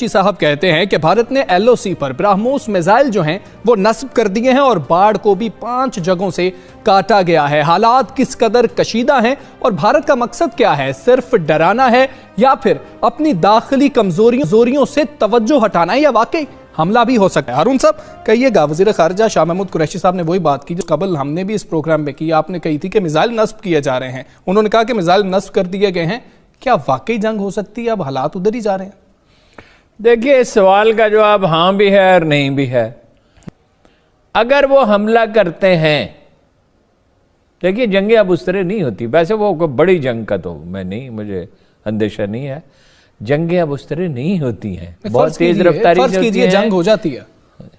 صاحب کہتے ہیں کہ بھارت نے LOC پر برہموس میزائل جو ہیں وہ نصب کر دیے ہیں اور باڑ کو بھی 5 جگہوں سے کاٹا گیا ہے۔ حالات کس قدر کشیدہ ہیں اور بھارت کا مقصد کیا ہے؟ صرف ڈرانا ہے یا پھر اپنی داخلی کمزوریوں سے توجہ ہٹانا ہے، یا واقعی حملہ بھی ہو سکتا ہے؟ ہارون صاحب کہیے گا، وزیر خارجہ شاہ محمود قریشی صاحب نے وہی بات کی جو قبل ہم نے بھی اس پروگرام میں کی، آپ نے کہی تھی کہ میزائل نصب کیے جا رہے ہیں، انہوں نے کہا کہ میزائل نصب کر دیے گئے ہیں، کیا واقعی جنگ ہو سکتی ہے؟ اب حالات ادھر ہی جا رہے ہیں۔ دیکھیے اس سوال کا جواب ہاں بھی ہے اور نہیں بھی ہے۔ اگر وہ حملہ کرتے ہیں، دیکھیے جنگیں اب اس طرح نہیں ہوتی، ویسے وہ کوئی بڑی جنگ کا تو مجھے اندیشہ نہیں ہے، جنگیں اب اس طرح نہیں ہوتی ہیں، بہت تیز رفتاری سے ہوتی ہیں۔ جنگ ہو جاتی ہے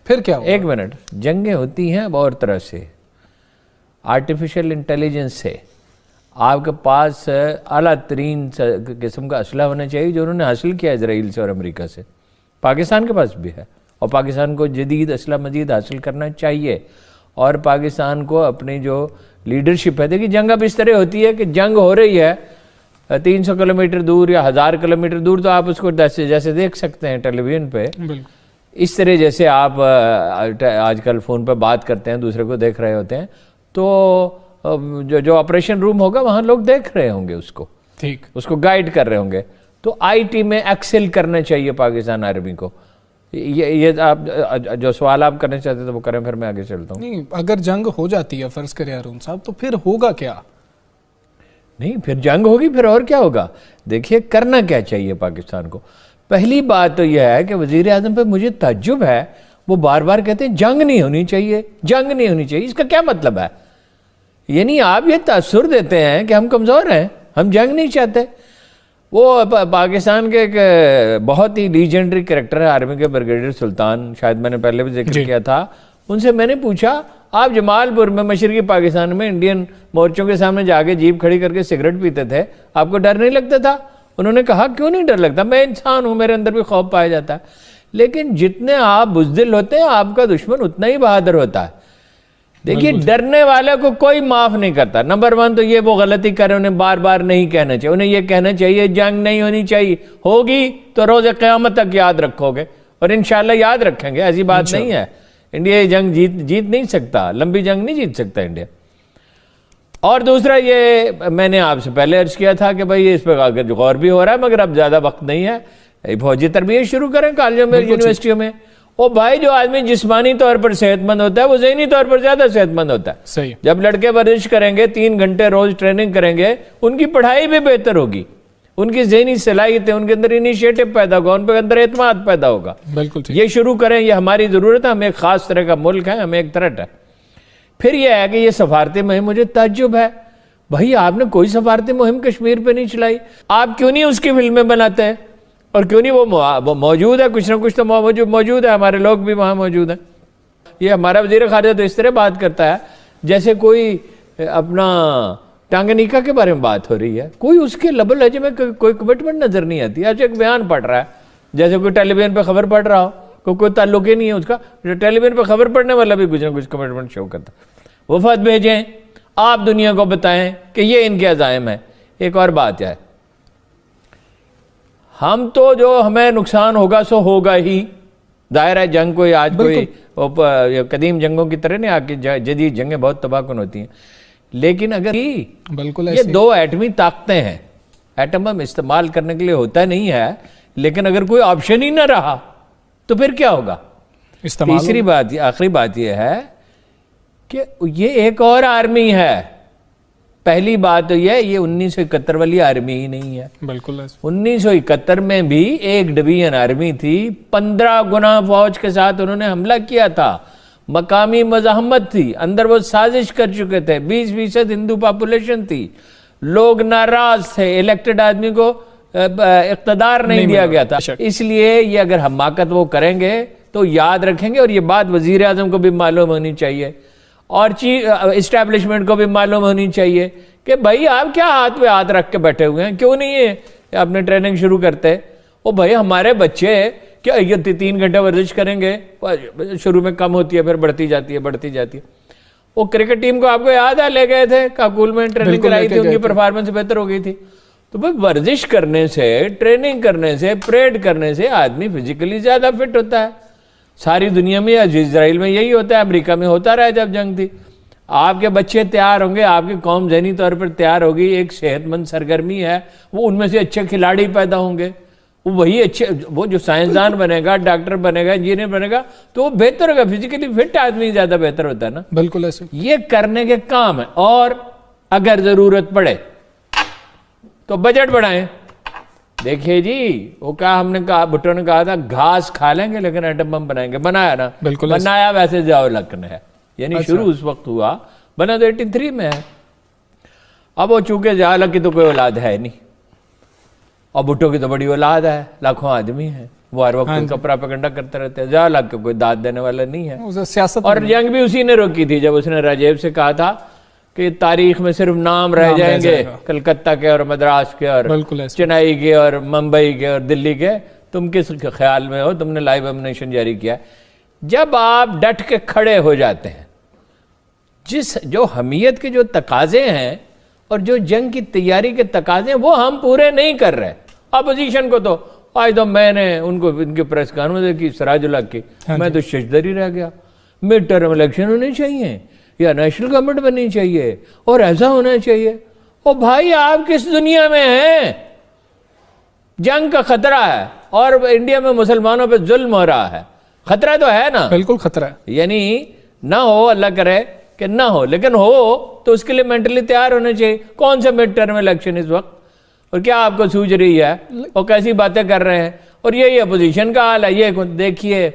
پھر کیا ہوگا؟ ایک منٹ، جنگیں ہوتی ہیں اب اور طرح سے، آرٹیفیشل انٹیلیجنس سے۔ آپ کے پاس اعلیٰ ترین قسم کا اسلحہ ہونا چاہیے جو انہوں نے حاصل کیا اسرائیل سے اور امریکہ سے، پاکستان کے پاس بھی ہے، اور پاکستان کو جدید اسلحہ مزید حاصل کرنا چاہیے، اور پاکستان کو اپنی جو لیڈرشپ ہے، دیکھیے جنگ اب اس طرح ہوتی ہے کہ جنگ ہو رہی ہے 300 کلومیٹر دور یا 1000 کلومیٹر دور، تو آپ اس کو جیسے دیکھ سکتے ہیں ٹیلی ویژن پہ، اس طرح جیسے آپ آج کل فون پہ بات کرتے ہیں دوسرے کو دیکھ رہے ہوتے ہیں، تو جو آپریشن روم ہوگا وہاں لوگ دیکھ رہے ہوں گے اس کو، ٹھیک، اس کو گائیڈ کر رہے ہوں گے۔ تو IT میں ایکسل کرنا چاہیے پاکستان آرمی کو۔ یہ آپ جو سوال آپ کرنا چاہتے تھے وہ کریں، پھر میں آگے چلتا ہوں۔ نہیں، اگر جنگ ہو جاتی ہے فرض کریں ہارون صاحب، تو پھر ہوگا کیا؟ نہیں، پھر جنگ ہوگی، پھر اور کیا ہوگا؟ دیکھیے کرنا کیا چاہیے پاکستان کو۔ پہلی بات تو یہ ہے کہ وزیر اعظم پہ مجھے تعجب ہے، وہ بار بار کہتے ہیں جنگ نہیں ہونی چاہیے، جنگ نہیں ہونی چاہیے۔ اس کا کیا مطلب ہے؟ یعنی آپ یہ تاثر دیتے ہیں کہ ہم کمزور ہیں، ہم جنگ نہیں چاہتے۔ وہ پاکستان کے ایک بہت ہی لیجنڈری کریکٹر ہے آرمی کے، بریگیڈیئر سلطان، شاید میں نے پہلے بھی ذکر کیا تھا، ان سے میں نے پوچھا آپ جمال پور میں مشرقی پاکستان میں انڈین مورچوں کے سامنے جا کے جیپ کھڑی کر کے سگریٹ پیتے تھے، آپ کو ڈر نہیں لگتا تھا؟ انہوں نے کہا کیوں نہیں ڈر لگتا، میں انسان ہوں، میرے اندر بھی خوف پایا جاتا ہے، لیکن جتنے آپ بزدل ہوتے ہیں آپ کا دشمن اتنا ہی بہادر ہوتا ہے۔ دیکھیے ڈرنے والے کو کوئی معاف نہیں کرتا۔ نمبر 1 تو یہ وہ غلطی کرے، انہیں بار بار نہیں کہنا چاہیے، انہیں یہ کہنا چاہیے جنگ نہیں ہونی چاہیے، ہوگی تو روز قیامت تک یاد رکھو گے، اور انشاءاللہ یاد رکھیں گے، ایسی بات نہیں ہے۔ انڈیا یہ جنگ جیت نہیں سکتا، لمبی جنگ نہیں جیت سکتا انڈیا۔ اور دوسرا یہ میں نے آپ سے پہلے عرض کیا تھا کہ بھائی اس پہ غور بھی ہو رہا ہے، مگر اب زیادہ وقت نہیں ہے، فوجی تربیت شروع کریں کالجوں میں، یونیورسٹیوں میں۔ وہ بھائی جو آدمی جسمانی طور پر صحت مند ہوتا ہے وہ ذہنی طور پر زیادہ صحت مند ہوتا ہے۔ صحیح۔ جب لڑکے ورزش کریں گے، 3 گھنٹے روز ٹریننگ کریں گے، ان کی پڑھائی بھی بہتر ہوگی، ان کی ذہنی صلاحیتیں، ان کے اندر انیشیٹو پیدا ہوگا، ان کے اندر اعتماد پیدا ہوگا۔ بالکل یہ شروع کریں، یہ ہماری ضرورت ہے، ہم ایک خاص طرح کا ملک ہے، ہمیں ایک تھریٹ ہے۔ پھر یہ ہے کہ یہ سفارتی مہم، مجھے تعجب ہے بھائی آپ نے کوئی سفارتی مہم کشمیر پہ نہیں چلائی، آپ کیوں نہیں اس کی فلمیں بناتے ہیں، اور کیوں نہیں وہ موجود ہے، کچھ نہ کچھ تو موجود ہے، ہمارے لوگ بھی وہاں موجود ہیں۔ یہ ہمارا وزیر خارجہ تو اس طرح بات کرتا ہے جیسے کوئی اپنا ٹانگنیکا کے بارے میں بات ہو رہی ہے، کوئی اس کے لب و لہجے میں کوئی کمٹمنٹ نظر نہیں آتی۔ آج ایک بیان پڑھ رہا ہے جیسے کوئی ٹیلی ویژن پہ خبر پڑھ رہا ہو، کوئی تعلق ہی نہیں ہے اس کا، ٹیلی ویژن پہ خبر پڑھنے والا بھی کچھ نہ کچھ کمٹمنٹ شو کرتا ہے۔ وفد بھیجیں، آپ دنیا کو بتائیں کہ یہ ان کے عزائم ہے۔ ایک اور بات ہے، ہم تو جو ہمیں نقصان ہوگا سو ہوگا ہی، ظاہر ہے جنگ کوئی آج کوئی قدیم جنگوں کی طرح نہیں، آگے جدید جنگیں بہت تباہ کن ہوتی ہیں، لیکن اگر یہ 2 ایٹمی طاقتیں ہیں، ایٹم ہم استعمال کرنے کے لیے ہوتا نہیں ہے، لیکن اگر کوئی آپشن ہی نہ رہا تو پھر کیا ہوگا؟ تیسری بات، آخری بات یہ ہے کہ یہ ایک اور آرمی ہے۔ پہلی بات تو یہ 1971 والی آرمی ہی نہیں ہے۔ بالکل 1971 میں بھی ایک ڈویژن آرمی تھی، 15 گنا فوج کے ساتھ انہوں نے حملہ کیا تھا، مقامی مزاحمت تھی، اندر وہ سازش کر چکے تھے، 20% ہندو پاپولیشن تھی، لوگ ناراض تھے، الیکٹڈ آدمی کو اقتدار نہیں دیا گیا تھا۔ اس لیے یہ اگر حماقت وہ کریں گے تو یاد رکھیں گے، اور یہ بات وزیر اعظم کو بھی معلوم ہونی چاہیے اور اسٹیبلشمنٹ کو بھی معلوم ہونی چاہیے کہ بھائی آپ کیا ہاتھ پہ ہاتھ رکھ کے بیٹھے ہوئے ہیں، کیوں نہیں یہ اپنے ٹریننگ شروع کرتے؟ وہ بھائی ہمارے بچے کیا یہ 3 گھنٹے ورزش کریں گے، شروع میں کم ہوتی ہے پھر بڑھتی جاتی ہے۔ وہ کرکٹ ٹیم کو آپ کو یاد ہے لے گئے تھے کاکول میں ٹریننگ کرائی تھی، ان کی پرفارمنس بہتر ہو گئی تھی۔ تو بھائی ورزش کرنے سے، ٹریننگ کرنے سے، پریڈ کرنے سے آدمی فزیکلی زیادہ فٹ ہوتا ہے. ساری دنیا میں، اسرائیل میں یہی ہوتا ہے، امریکہ میں ہوتا رہا جب جنگ تھی. آپ کے بچے تیار ہوں گے، آپ کی قوم ذہنی طور پر تیار ہوگی، ایک صحت مند سرگرمی ہے، وہ ان میں سے اچھے کھلاڑی پیدا ہوں گے. وہی اچھے، وہ جو سائنسدان بنے گا، ڈاکٹر بنے گا، انجینئر بنے گا، تو وہ بہتر ہوگا. فزیکلی فٹ آدمی زیادہ بہتر ہوتا ہے نا. بالکل ایسے یہ کرنے کے کام ہے. اور اگر ضرورت پڑے تو بجٹ بڑھائیں. دیکھیے جی، وہ کہا، ہم نے کہا، بھٹو نے کہا تھا گھاس کھا لیں گے لیکن ایٹم بم بنائیں گے. بنایا نا، بنایا ویسے ضیاء الحق نے ہے، یعنی شروع اس وقت ہوا، بنا تو 83 میں ہے. اب وہ چونکہ ضیاء الحق کی تو کوئی اولاد ہے نہیں، اور بھٹو کی تو بڑی اولاد ہے، لاکھوں آدمی ہیں، وہ ہر وقت ان کا پراپیگنڈا کرتے رہتے ہیں. ضیاء الحق کو کوئی داد دینے والا نہیں ہے. سیاست اور جنگ بھی اسی نے روکی تھی جب اس نے راجیب سے کہا تھا کہ تاریخ میں صرف نام رہ جائیں گے، کلکتہ کے اور مدراس کے اور چنئی کے اور ممبئی کے اور دلی کے، تم کس خیال میں ہو؟ تم نے لائیو ایمنیشن جاری کیا. جب آپ ڈٹ کے کھڑے ہو جاتے ہیں، جو حمیت کے جو تقاضے ہیں اور جو جنگ کی تیاری کے تقاضے ہیں وہ ہم پورے نہیں کر رہے. اپوزیشن کو تو آج تو میں نے ان کو ان کی پریس کانفرنس کی، سراج الحق کی، میں تو ششدری رہ گیا. مڈ ٹرم الیکشن ہونے چاہیے یا نیشنل گورنمنٹ بننی چاہیے اور ایسا ہونا چاہیے. او بھائی، آپ کس دنیا میں ہیں؟ جنگ کا خطرہ ہے اور انڈیا میں مسلمانوں پہ ظلم ہو رہا ہے. خطرہ تو ہے نا. بالکل خطرہ ہے. یعنی نہ ہو، اللہ کرے کہ نہ ہو، لیکن ہو تو اس کے لیے مینٹلی تیار ہونا چاہیے. کون سے مڈ ٹرم الیکشن اس وقت؟ اور کیا آپ کو سوچ رہی ہے؟ اور کیسی باتیں کر رہے ہیں؟ اور یہی اپوزیشن کا حال ہے. یہ دیکھیے،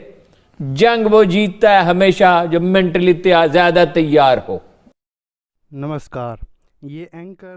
جنگ وہ جیتتا ہے ہمیشہ جو مینٹلی زیادہ تیار ہو. نمسکار. یہ اینکر